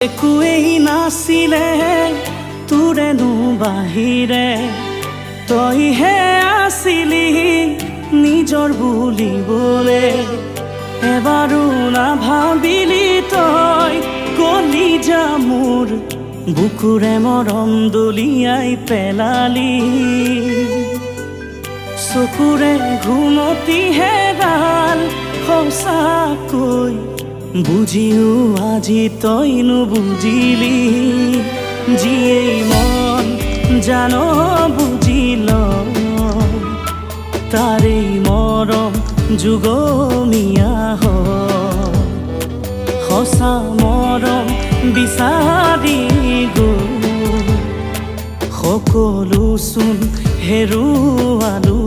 একোৱেই নাছিলে তোৰেনো বাহিৰে তইহে আছিলি নিজৰ বুলিবলে এবাৰো নাভাবিলি তই কলিজা মোৰ বুকুৰে মৰম দলিয়াই পেলালি চকুৰে ঘুমতি হেৰাল সঁচাকৈ বুজিও আজি তই নুবুজিলি যিয়েই মন জান বুজিল তাৰেই মৰম যুগমীয়া সঁচা মৰম বিচাৰি গৈ সকলো চোন হেৰুৱালো